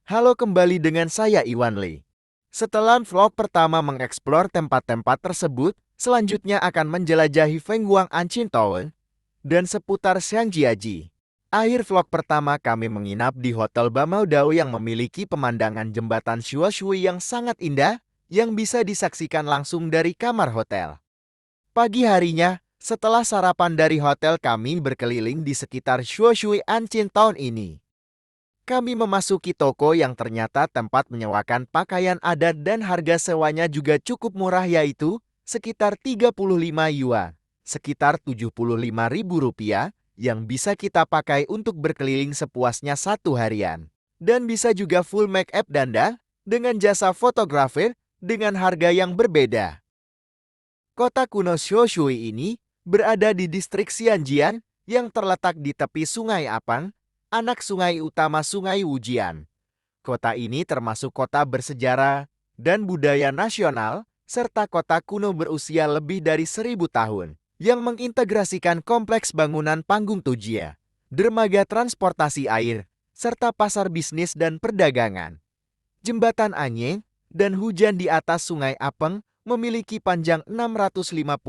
Halo, kembali dengan saya Iwan Lee. Setelah vlog pertama mengeksplor tempat-tempat tersebut, selanjutnya akan menjelajahi Fenghuang Ancient Tower dan seputar Xiangjiaji. Akhir vlog pertama kami menginap di Hotel Bamaudao yang memiliki pemandangan jembatan Shuoshui yang sangat indah yang bisa disaksikan langsung dari kamar hotel. Pagi harinya, setelah sarapan dari hotel, kami berkeliling di sekitar Shuoshui Ancient Town ini. Kami memasuki toko yang ternyata tempat menyewakan pakaian adat dan harga sewanya juga cukup murah, yaitu sekitar 35 yuan, sekitar 75 ribu rupiah, yang bisa kita pakai untuk berkeliling sepuasnya satu harian. Dan bisa juga full make up dandan dengan jasa fotografer dengan harga yang berbeda. Kota kuno Shuoshui ini berada di distrik Xianjian yang terletak di tepi Sungai Apang, anak sungai utama Sungai Wujian. Kota ini termasuk kota bersejarah dan budaya nasional, serta kota kuno berusia lebih dari 1.000 tahun, yang mengintegrasikan kompleks bangunan panggung Tujia, dermaga transportasi air, serta pasar bisnis dan perdagangan. Jembatan Anying dan hujan di atas Sungai Apeng memiliki panjang 658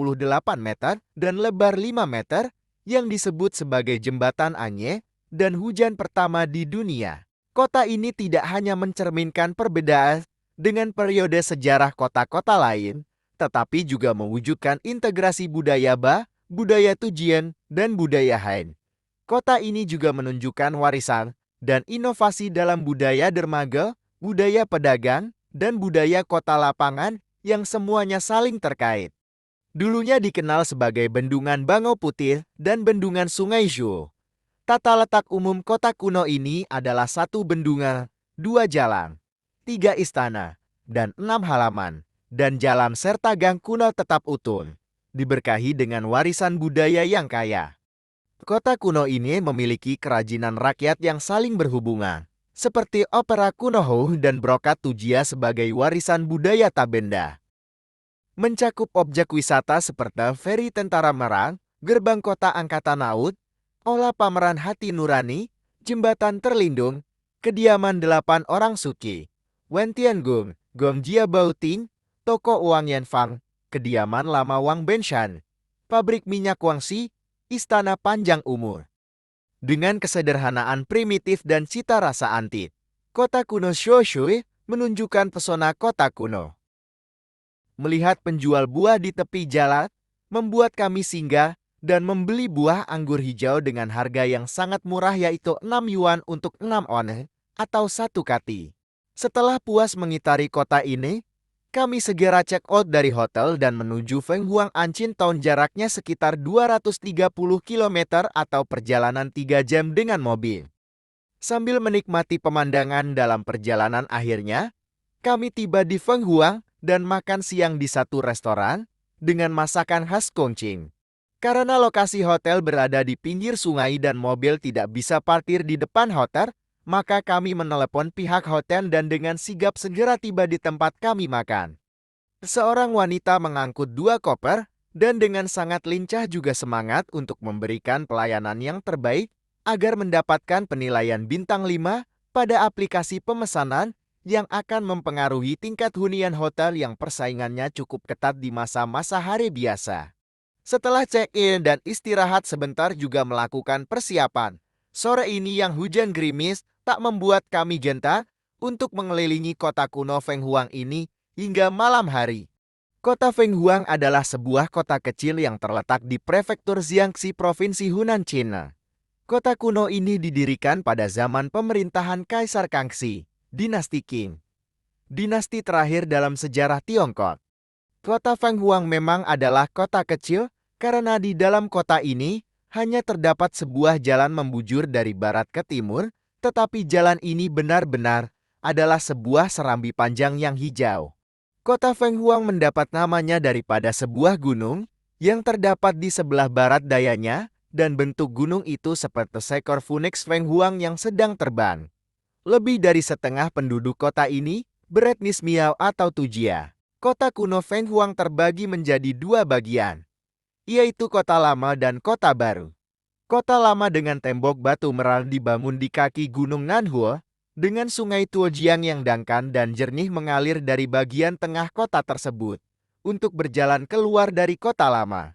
meter dan lebar 5 meter, yang disebut sebagai Jembatan Anying dan hujan pertama di dunia. Kota ini tidak hanya mencerminkan perbedaan dengan periode sejarah kota-kota lain, tetapi juga mewujudkan integrasi budaya Ba, budaya Tujian, dan budaya Han. Kota ini juga menunjukkan warisan dan inovasi dalam budaya dermaga, budaya pedagang, dan budaya kota lapangan yang semuanya saling terkait. Dulunya dikenal sebagai Bendungan Bangau Putih dan Bendungan Sungai Zhuo. Tata letak umum kota kuno ini adalah satu bendungan, 2 jalan, 3 istana, dan 6 halaman, dan jalan serta gang kuno tetap utuh, diberkahi dengan warisan budaya yang kaya. Kota kuno ini memiliki kerajinan rakyat yang saling berhubungan, seperti opera kuno Hou dan brokat Tujia sebagai warisan budaya tak benda. Mencakup objek wisata seperti feri Tentara Merang, gerbang kota Angkatan Laut, Olah Pameran Hati Nurani, jembatan terlindung, kediaman 8 orang suci, Wen Tiangung, Gong Jia Bautin, toko uang Yanfang, kediaman lama Wang Benshan, pabrik minyak Guangxi, istana panjang umur. Dengan kesederhanaan primitif dan cita rasa antik, kota kuno Shuoshui menunjukkan pesona kota kuno. Melihat penjual buah di tepi jalan, membuat kami singgah dan membeli buah anggur hijau dengan harga yang sangat murah, yaitu 6 yuan untuk 6 one atau 1 kati. Setelah puas mengitari kota ini, kami segera check out dari hotel dan menuju Fenghuang Ancient Town, jaraknya sekitar 230 km atau perjalanan 3 jam dengan mobil. Sambil menikmati pemandangan dalam perjalanan, akhirnya kami tiba di Fenghuang dan makan siang di satu restoran dengan masakan khas Chongqing. Karena lokasi hotel berada di pinggir sungai dan mobil tidak bisa parkir di depan hotel, maka kami menelepon pihak hotel dan dengan sigap segera tiba di tempat kami makan. Seorang wanita mengangkut 2 koper dan dengan sangat lincah juga semangat untuk memberikan pelayanan yang terbaik agar mendapatkan penilaian bintang 5 pada aplikasi pemesanan yang akan mempengaruhi tingkat hunian hotel yang persaingannya cukup ketat di masa-masa hari biasa. Setelah check-in dan istirahat sebentar juga melakukan persiapan, sore ini yang hujan gerimis tak membuat kami gentar untuk mengelilingi kota kuno Fenghuang ini hingga malam hari. Kota Fenghuang adalah sebuah kota kecil yang terletak di prefektur Jiangxi, Provinsi Hunan, China. Kota kuno ini didirikan pada zaman pemerintahan Kaisar Kangxi, Dinasti Qing, dinasti terakhir dalam sejarah Tiongkok. Kota Fenghuang memang adalah kota kecil karena di dalam kota ini hanya terdapat sebuah jalan membujur dari barat ke timur, tetapi jalan ini benar-benar adalah sebuah serambi panjang yang hijau. Kota Fenghuang mendapat namanya daripada sebuah gunung yang terdapat di sebelah barat dayanya, dan bentuk gunung itu seperti seekor phoenix Fenghuang yang sedang terbang. Lebih dari setengah penduduk kota ini beretnis Miao atau Tujia. Kota kuno Fenghuang terbagi menjadi 2 bagian, yaitu kota lama dan kota baru. Kota lama dengan tembok batu merah dibangun di kaki Gunung Nanhuo dengan sungai Tuojiang yang dangkal dan jernih mengalir dari bagian tengah kota tersebut untuk berjalan keluar dari kota lama.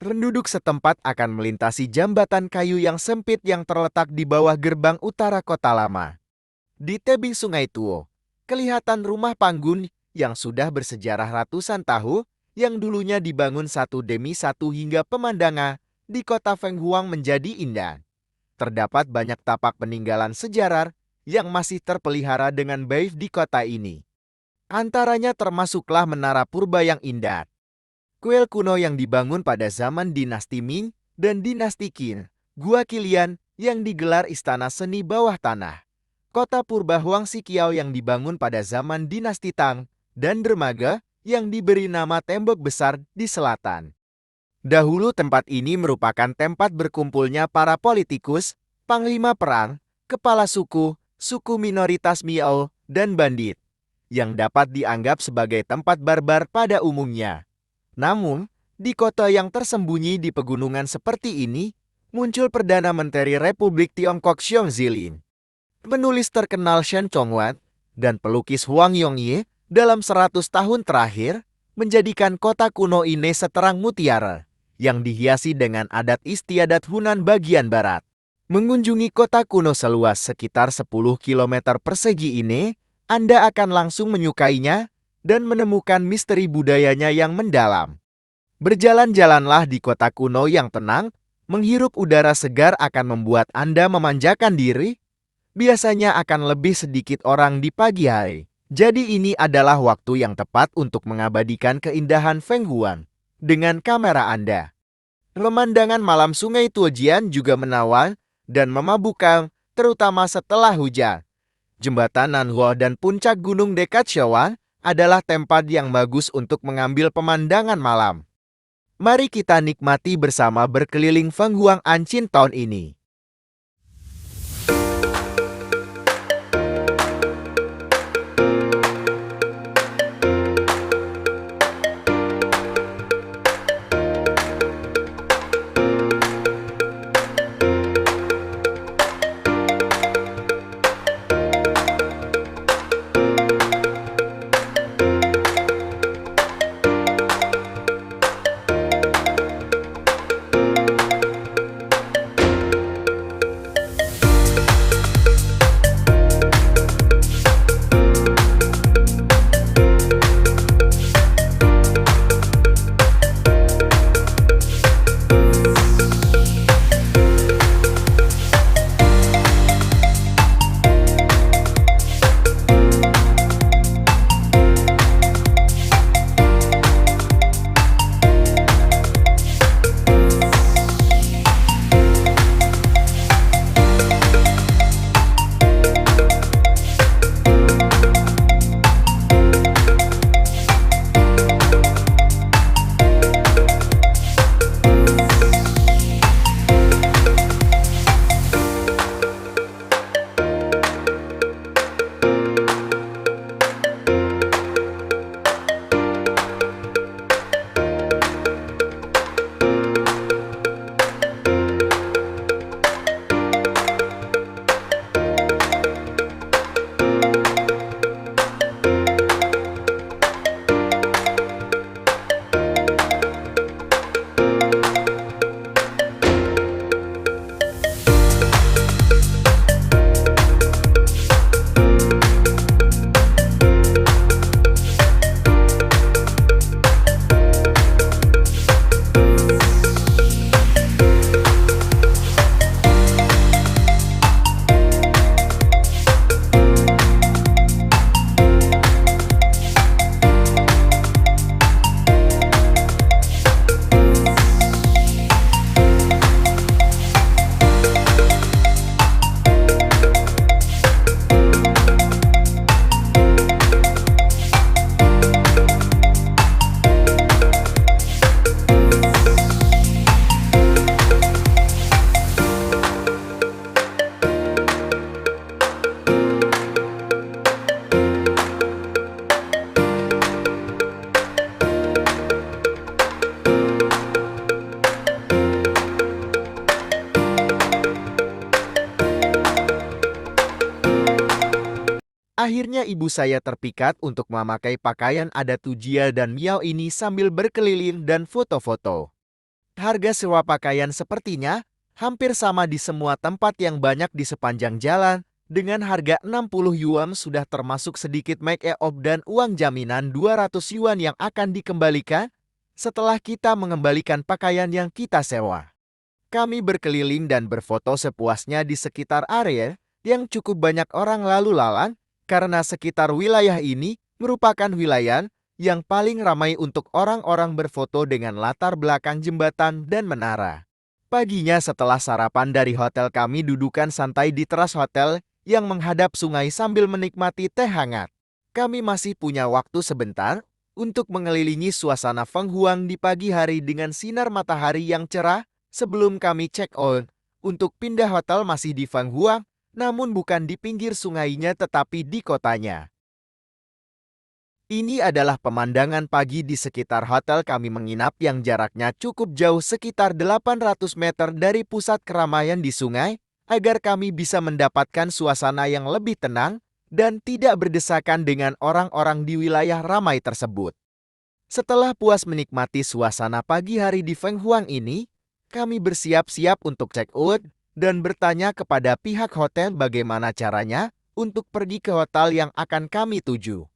Penduduk setempat akan melintasi jembatan kayu yang sempit yang terletak di bawah gerbang utara kota lama. Di tebing sungai Tuo, kelihatan rumah panggung yang sudah bersejarah ratusan tahun yang dulunya dibangun satu demi satu hingga pemandangan di kota Fenghuang menjadi indah. Terdapat banyak tapak peninggalan sejarah yang masih terpelihara dengan baik di kota ini. Antaranya termasuklah menara purba yang indah, kuil kuno yang dibangun pada zaman dinasti Ming dan dinasti Qin, Gua Kilian yang digelar istana seni bawah tanah, kota purba Huang Xiqiao yang dibangun pada zaman dinasti Tang, dan dermaga yang diberi nama tembok besar di selatan. Dahulu tempat ini merupakan tempat berkumpulnya para politikus, panglima perang, kepala suku, suku minoritas Miao, dan bandit, yang dapat dianggap sebagai tempat barbar pada umumnya. Namun, di kota yang tersembunyi di pegunungan seperti ini, muncul Perdana Menteri Republik Tiongkok Xiong Zilin, penulis terkenal Shen Chongwan, dan pelukis Huang Yongye dalam 100 tahun terakhir, menjadikan kota kuno ini seterang mutiara, yang dihiasi dengan adat istiadat Hunan bagian barat. Mengunjungi kota kuno seluas sekitar 10 km persegi ini, Anda akan langsung menyukainya dan menemukan misteri budayanya yang mendalam. Berjalan-jalanlah di kota kuno yang tenang, menghirup udara segar akan membuat Anda memanjakan diri. Biasanya akan lebih sedikit orang di pagi hari. Jadi ini adalah waktu yang tepat untuk mengabadikan keindahan Fenghuang dengan kamera Anda. Pemandangan malam sungai Tuojian juga menawan dan memabukkan, terutama setelah hujan. Jembatan Nanhuo dan puncak gunung dekat Shawan adalah tempat yang bagus untuk mengambil pemandangan malam. Mari kita nikmati bersama berkeliling Fenghuang Ancin tahun ini. Akhirnya ibu saya terpikat untuk memakai pakaian adat Tujia dan Miao ini sambil berkeliling dan foto-foto. Harga sewa pakaian sepertinya hampir sama di semua tempat yang banyak di sepanjang jalan. Dengan harga 60 yuan sudah termasuk sedikit make-up dan uang jaminan 200 yuan yang akan dikembalikan setelah kita mengembalikan pakaian yang kita sewa. Kami berkeliling dan berfoto sepuasnya di sekitar area yang cukup banyak orang lalu lalang karena sekitar wilayah ini merupakan wilayah yang paling ramai untuk orang-orang berfoto dengan latar belakang jembatan dan menara. Paginya setelah sarapan dari hotel kami dudukan santai di teras hotel yang menghadap sungai sambil menikmati teh hangat. Kami masih punya waktu sebentar untuk mengelilingi suasana Feng Huang di pagi hari dengan sinar matahari yang cerah sebelum kami check out. Untuk pindah hotel masih di Feng Huang, namun bukan di pinggir sungainya tetapi di kotanya. Ini adalah pemandangan pagi di sekitar hotel kami menginap yang jaraknya cukup jauh sekitar 800 meter dari pusat keramaian di sungai, agar kami bisa mendapatkan suasana yang lebih tenang dan tidak berdesakan dengan orang-orang di wilayah ramai tersebut. Setelah puas menikmati suasana pagi hari di Feng Huang ini, kami bersiap-siap untuk check out dan bertanya kepada pihak hotel bagaimana caranya untuk pergi ke hotel yang akan kami tuju.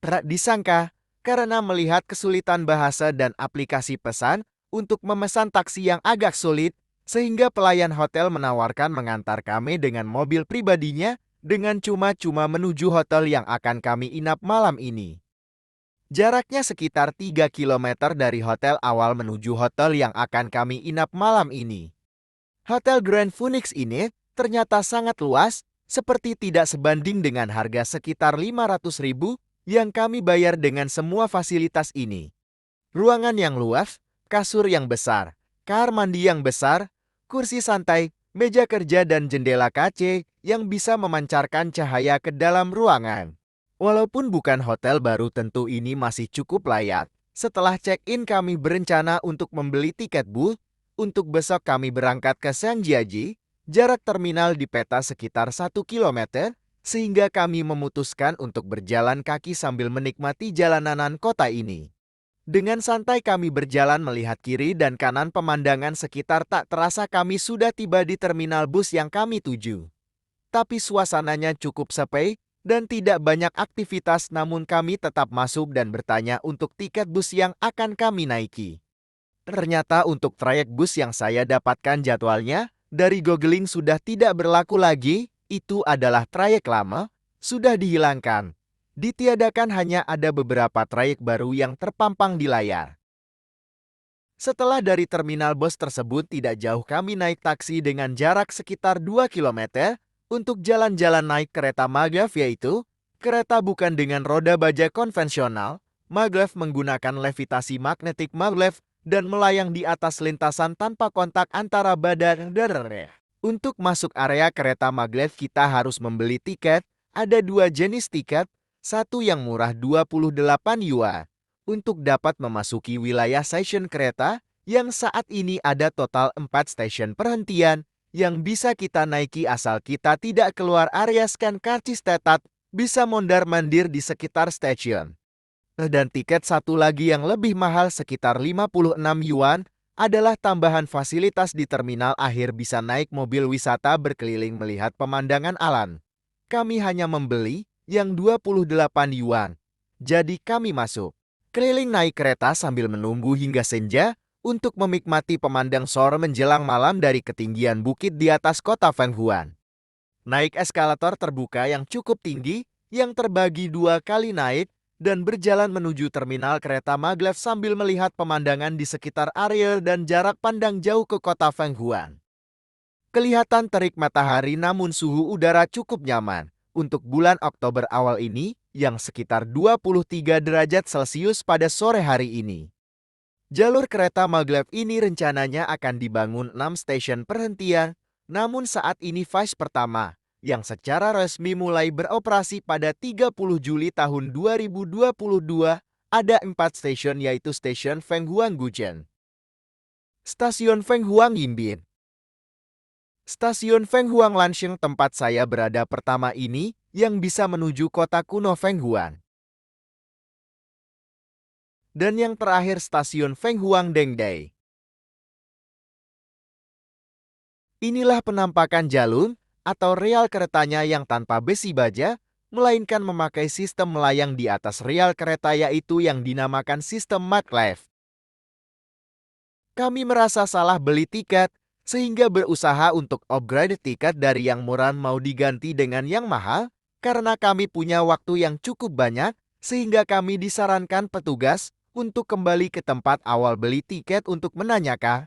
Tak disangka, karena melihat kesulitan bahasa dan aplikasi pesan untuk memesan taksi yang agak sulit, sehingga pelayan hotel menawarkan mengantar kami dengan mobil pribadinya dengan cuma-cuma menuju hotel yang akan kami inap malam ini. Jaraknya sekitar 3 km dari hotel awal menuju hotel yang akan kami inap malam ini. Hotel Grand Phoenix ini ternyata sangat luas, seperti tidak sebanding dengan harga sekitar 500.000 yang kami bayar dengan semua fasilitas ini. Ruangan yang luas, kasur yang besar, kamar mandi yang besar, kursi santai, meja kerja dan jendela kaca yang bisa memancarkan cahaya ke dalam ruangan. Walaupun bukan hotel baru tentu ini masih cukup layak. Setelah check-in kami berencana untuk membeli tiket bus. Untuk besok kami berangkat ke Shangjiaji, jarak terminal di peta sekitar 1 km, sehingga kami memutuskan untuk berjalan kaki sambil menikmati jalanan kota ini. Dengan santai kami berjalan melihat kiri dan kanan pemandangan sekitar tak terasa kami sudah tiba di terminal bus yang kami tuju. Tapi suasananya cukup sepi dan tidak banyak aktivitas namun kami tetap masuk dan bertanya untuk tiket bus yang akan kami naiki. Ternyata untuk trayek bus yang saya dapatkan jadwalnya dari googling sudah tidak berlaku lagi, itu adalah trayek lama, sudah dihilangkan. Ditiadakan hanya ada beberapa trayek baru yang terpampang di layar. Setelah dari terminal bus tersebut tidak jauh kami naik taksi dengan jarak sekitar 2 km untuk jalan-jalan naik kereta maglev yaitu kereta bukan dengan roda baja konvensional, maglev menggunakan levitasi magnetik maglev dan melayang di atas lintasan tanpa kontak antara badan dan rel. Untuk masuk area kereta maglev kita harus membeli tiket, ada 2 jenis tiket, satu yang murah 28 yuan. Untuk dapat memasuki wilayah stasiun kereta, yang saat ini ada total 4 stasiun perhentian, yang bisa kita naiki asal kita tidak keluar area scan karcis tetat, bisa mondar-mandir di sekitar stasiun. Dan tiket satu lagi yang lebih mahal sekitar 56 yuan adalah tambahan fasilitas di terminal akhir bisa naik mobil wisata berkeliling melihat pemandangan alam. Kami hanya membeli yang 28 yuan. Jadi kami masuk. Keliling naik kereta sambil menunggu hingga senja untuk menikmati pemandang sore menjelang malam dari ketinggian bukit di atas kota Feng Huan. Naik eskalator terbuka yang cukup tinggi yang terbagi 2 kali naik dan berjalan menuju terminal kereta maglev sambil melihat pemandangan di sekitar area dan jarak pandang jauh ke kota Feng Huan. Kelihatan terik matahari namun suhu udara cukup nyaman untuk bulan Oktober awal ini yang sekitar 23 derajat Celcius pada sore hari ini. Jalur kereta maglev ini rencananya akan dibangun 6 stasiun perhentian, namun saat ini fase pertama yang secara resmi mulai beroperasi pada 30 Juli tahun 2022, ada 4 stasiun yaitu Stasiun Feng Huang Gujian, Stasiun Feng Huang Yimbin, Stasiun Feng Huang Lansheng tempat saya berada pertama ini, yang bisa menuju kota kuno Fenghuang. Dan yang terakhir stasiun Fenghuang Dengdai. Inilah penampakan jalur atau rel keretanya yang tanpa besi baja, melainkan memakai sistem melayang di atas rel kereta, yaitu yang dinamakan sistem maglev. Kami merasa salah beli tiket, sehingga berusaha untuk upgrade tiket dari yang murah mau diganti dengan yang mahal, karena kami punya waktu yang cukup banyak, sehingga kami disarankan petugas untuk kembali ke tempat awal beli tiket untuk menanyakan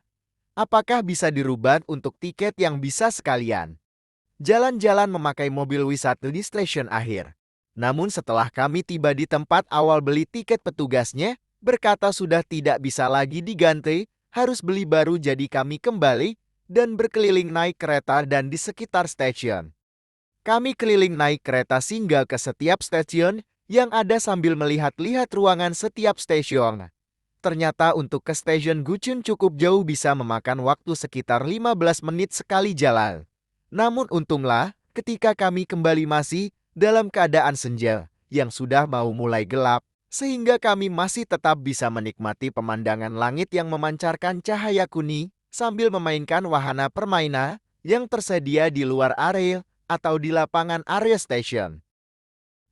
apakah bisa dirubah untuk tiket yang bisa sekalian jalan-jalan memakai mobil wisata di stasiun akhir. Namun setelah kami tiba di tempat awal beli tiket, petugasnya berkata sudah tidak bisa lagi diganti, harus beli baru. Jadi kami kembali dan berkeliling naik kereta dan di sekitar stasiun. Kami keliling naik kereta singgah ke setiap stasiun yang ada sambil melihat-lihat ruangan setiap stasiun. Ternyata untuk ke stasiun Guchun cukup jauh, bisa memakan waktu sekitar 15 menit sekali jalan. Namun untunglah ketika kami kembali masih dalam keadaan senja yang sudah mau mulai gelap, sehingga kami masih tetap bisa menikmati pemandangan langit yang memancarkan cahaya kuning sambil memainkan wahana permainan yang tersedia di luar area atau di lapangan area stasiun.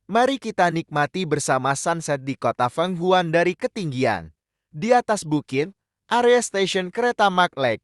Mari kita nikmati bersama sunset di kota Fenghuang dari ketinggian. Di atas bukit, area stasiun kereta maglev.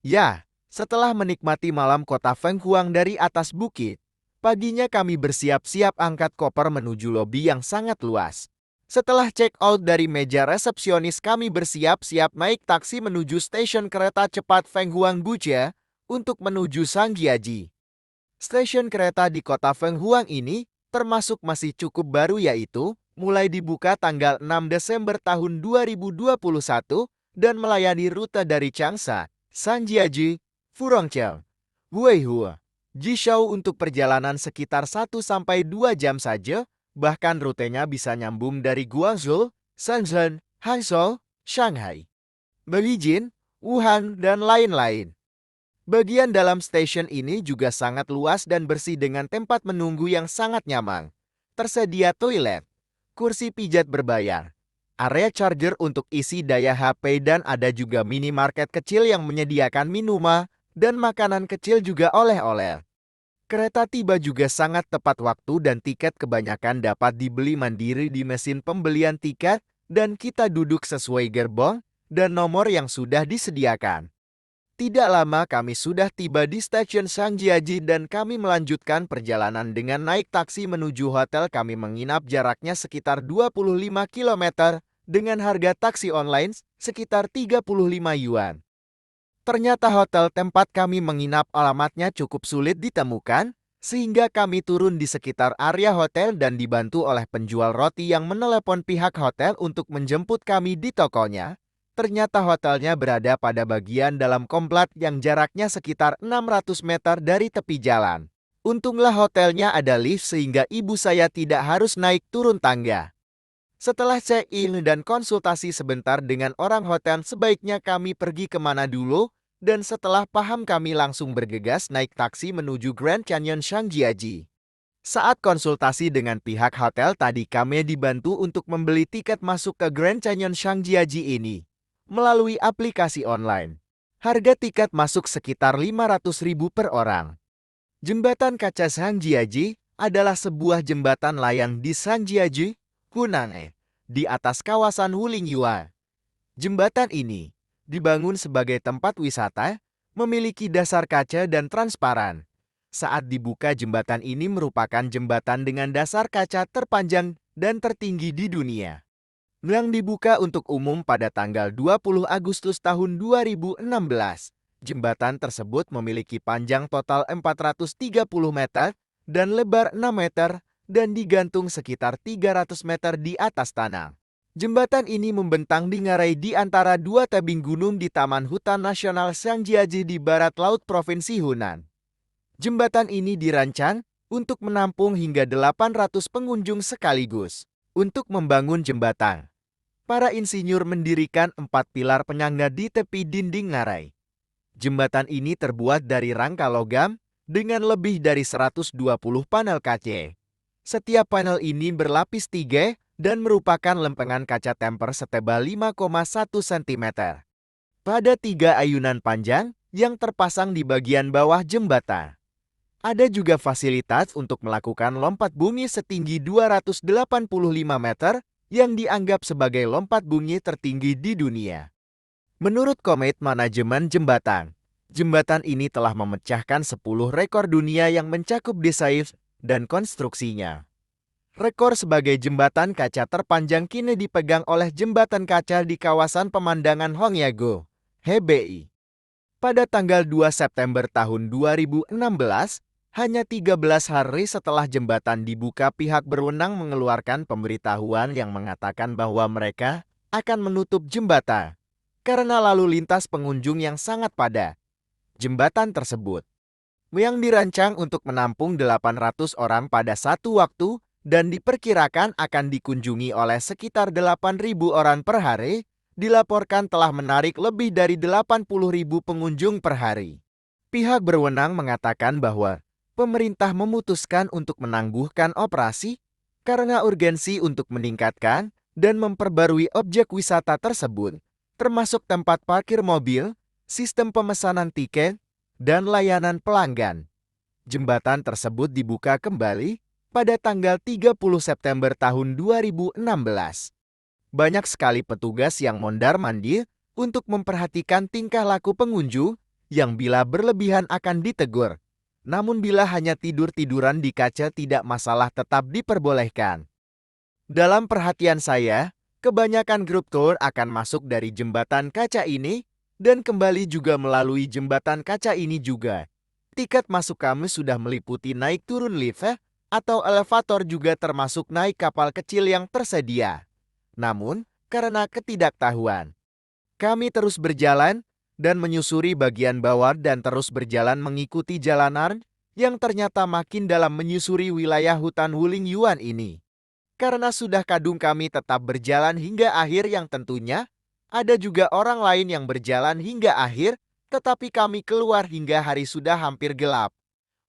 Ya, setelah menikmati malam kota Fenghuang dari atas bukit, paginya kami bersiap-siap angkat koper menuju lobi yang sangat luas. Setelah check out dari meja resepsionis, kami bersiap-siap naik taksi menuju stasiun kereta cepat Fenghuang Guche untuk menuju Sangjiaji. Stasiun kereta di kota Fenghuang ini termasuk masih cukup baru, yaitu mulai dibuka tanggal 6 Desember tahun 2021 dan melayani rute dari Changsha, Sangjiaji, Furongcheng, Huaihua, Jishou untuk perjalanan sekitar 1-2 jam saja, bahkan rutenya bisa nyambung dari Guangzhou, Shenzhen, Hangzhou, Shanghai, Beijing, Wuhan, dan lain-lain. Bagian dalam stasiun ini juga sangat luas dan bersih dengan tempat menunggu yang sangat nyaman. Tersedia toilet, kursi pijat berbayar, area charger untuk isi daya HP, dan ada juga minimarket kecil yang menyediakan minuman dan makanan kecil juga oleh-oleh. Kereta tiba juga sangat tepat waktu dan tiket kebanyakan dapat dibeli mandiri di mesin pembelian tiket dan kita duduk sesuai gerbong dan nomor yang sudah disediakan. Tidak lama kami sudah tiba di stasiun Sangjiaji dan kami melanjutkan perjalanan dengan naik taksi menuju hotel. Kami menginap jaraknya sekitar 25 km dengan harga taksi online sekitar 35 yuan. Ternyata hotel tempat kami menginap alamatnya cukup sulit ditemukan, sehingga kami turun di sekitar area hotel dan dibantu oleh penjual roti yang menelepon pihak hotel untuk menjemput kami di tokonya. Ternyata hotelnya berada pada bagian dalam komplek yang jaraknya sekitar 600 meter dari tepi jalan. Untunglah hotelnya ada lift sehingga ibu saya tidak harus naik turun tangga. Setelah check-in dan konsultasi sebentar dengan orang hotel, sebaiknya kami pergi kemana dulu, dan setelah paham kami langsung bergegas naik taksi menuju Grand Canyon Shangjiaji. Saat konsultasi dengan pihak hotel tadi, kami dibantu untuk membeli tiket masuk ke Grand Canyon Shangjiaji ini melalui aplikasi online. Harga tiket masuk sekitar 500.000 per orang. Jembatan kaca Shangjiaji adalah sebuah jembatan layang di Shangjiaji, Hunan, di atas kawasan Wulingyuan. Jembatan ini dibangun sebagai tempat wisata, memiliki dasar kaca dan transparan. Saat dibuka, jembatan ini merupakan jembatan dengan dasar kaca terpanjang dan tertinggi di dunia. Yang dibuka untuk umum pada tanggal 20 Agustus tahun 2016. Jembatan tersebut memiliki panjang total 430 meter dan lebar 6 meter dan digantung sekitar 300 meter di atas tanah. Jembatan ini membentang di ngarai di antara dua tebing gunung di Taman Hutan Nasional Shangjiaji di barat laut Provinsi Hunan. Jembatan ini dirancang untuk menampung hingga 800 pengunjung sekaligus. Untuk membangun jembatan, para insinyur mendirikan 4 pilar penyangga di tepi dinding ngarai. Jembatan ini terbuat dari rangka logam dengan lebih dari 120 panel kaca. Setiap panel ini berlapis 3 dan merupakan lempengan kaca temper setebal 5,1 cm. Pada 3 ayunan panjang yang terpasang di bagian bawah jembatan. Ada juga fasilitas untuk melakukan lompat bumi setinggi 285 meter yang dianggap sebagai lompat bumi tertinggi di dunia. Menurut Komite Manajemen Jembatan, jembatan ini telah memecahkan 10 rekor dunia yang mencakup desain dan konstruksinya. Rekor sebagai jembatan kaca terpanjang kini dipegang oleh jembatan kaca di kawasan pemandangan Hongyago, Hebei. Pada tanggal 2 September tahun 2016, hanya 13 hari setelah jembatan dibuka, pihak berwenang mengeluarkan pemberitahuan yang mengatakan bahwa mereka akan menutup jembatan karena lalu lintas pengunjung yang sangat padat. Jembatan tersebut yang dirancang untuk menampung 800 orang pada satu waktu dan diperkirakan akan dikunjungi oleh sekitar 8.000 orang per hari, dilaporkan telah menarik lebih dari 80.000 pengunjung per hari. Pihak berwenang mengatakan bahwa pemerintah memutuskan untuk menangguhkan operasi karena urgensi untuk meningkatkan dan memperbarui objek wisata tersebut, termasuk tempat parkir mobil, sistem pemesanan tiket, dan layanan pelanggan. Jembatan tersebut dibuka kembali pada tanggal 30 September tahun 2016. Banyak sekali petugas yang mondar-mandir untuk memperhatikan tingkah laku pengunjung yang bila berlebihan akan ditegur. Namun bila hanya tidur-tiduran di kaca tidak masalah, tetap diperbolehkan. Dalam perhatian saya, kebanyakan grup tour akan masuk dari jembatan kaca ini dan kembali juga melalui jembatan kaca ini juga. Tiket masuk kami sudah meliputi naik turun lift atau elevator, juga termasuk naik kapal kecil yang tersedia. Namun, karena ketidaktahuan, kami terus berjalan dan menyusuri bagian bawah dan terus berjalan mengikuti jalanan yang ternyata makin dalam menyusuri wilayah hutan Wulingyuan ini. Karena sudah kadung, kami tetap berjalan hingga akhir, yang tentunya ada juga orang lain yang berjalan hingga akhir, tetapi kami keluar hingga hari sudah hampir gelap.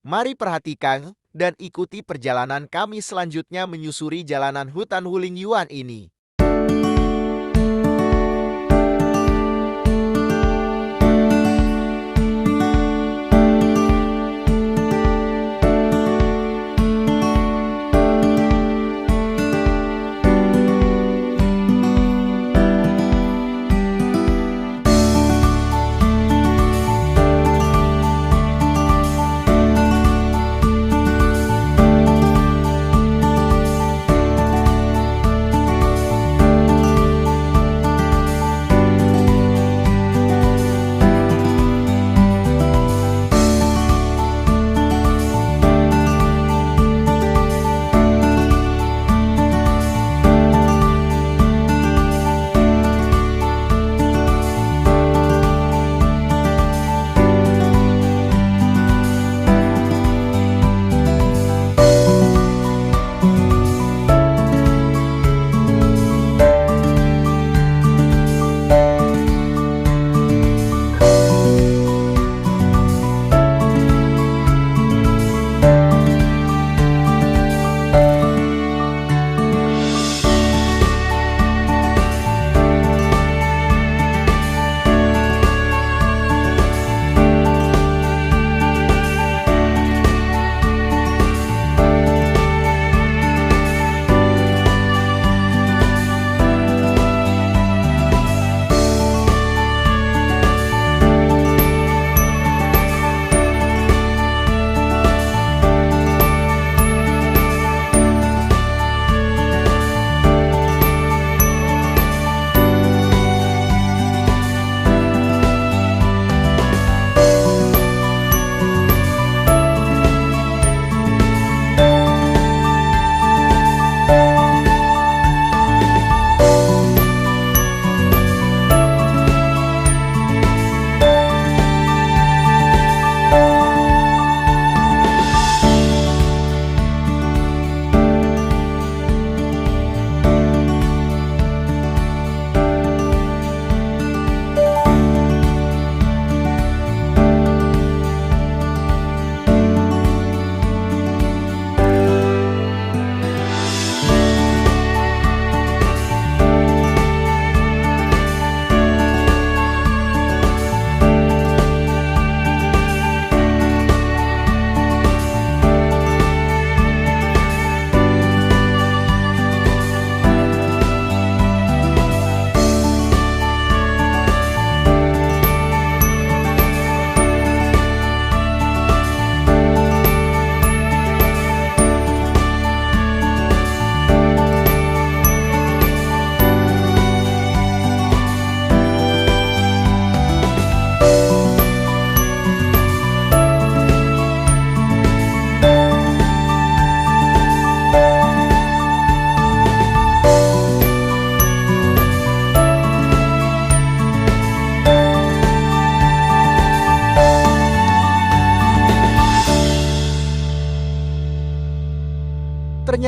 Mari perhatikan dan ikuti perjalanan kami selanjutnya menyusuri jalanan hutan Wulingyuan ini.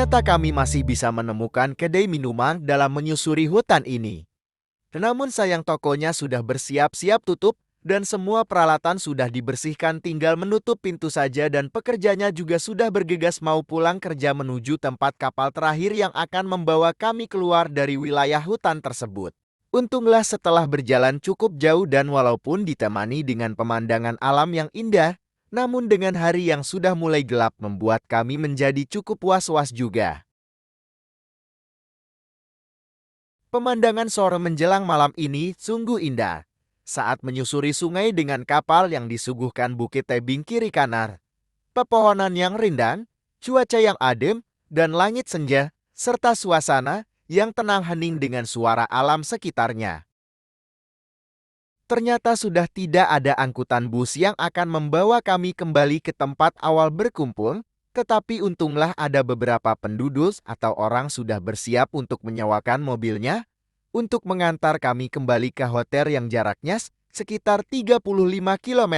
ternyata kami masih bisa menemukan kedai minuman dalam menyusuri hutan ini. Namun sayang tokonya sudah bersiap-siap tutup dan semua peralatan sudah dibersihkan, tinggal menutup pintu saja dan pekerjanya juga sudah bergegas mau pulang kerja menuju tempat kapal terakhir yang akan membawa kami keluar dari wilayah hutan tersebut. Untunglah setelah berjalan cukup jauh dan walaupun ditemani dengan pemandangan alam yang indah, namun dengan hari yang sudah mulai gelap membuat kami menjadi cukup was-was juga. Pemandangan sore menjelang malam ini sungguh indah. Saat menyusuri sungai dengan kapal yang disuguhkan bukit tebing kiri kanan, pepohonan yang rindang, cuaca yang adem, dan langit senja, serta suasana yang tenang hening dengan suara alam sekitarnya. Ternyata sudah tidak ada angkutan bus yang akan membawa kami kembali ke tempat awal berkumpul, tetapi untunglah ada beberapa penduduk atau orang sudah bersiap untuk menyewakan mobilnya untuk mengantar kami kembali ke hotel yang jaraknya sekitar 35 km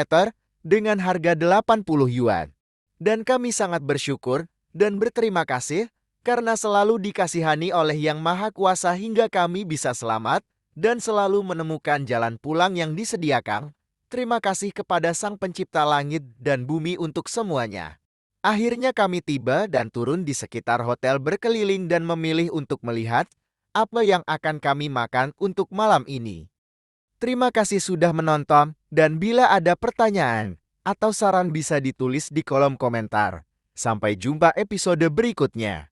dengan harga 80 yuan. Dan kami sangat bersyukur dan berterima kasih karena selalu dikasihani oleh Yang Maha Kuasa hingga kami bisa selamat dan selalu menemukan jalan pulang yang disediakan. Terima kasih kepada Sang Pencipta langit dan bumi untuk semuanya. Akhirnya kami tiba dan turun di sekitar hotel berkeliling dan memilih untuk melihat apa yang akan kami makan untuk malam ini. Terima kasih sudah menonton, dan bila ada pertanyaan atau saran bisa ditulis di kolom komentar. Sampai jumpa episode berikutnya.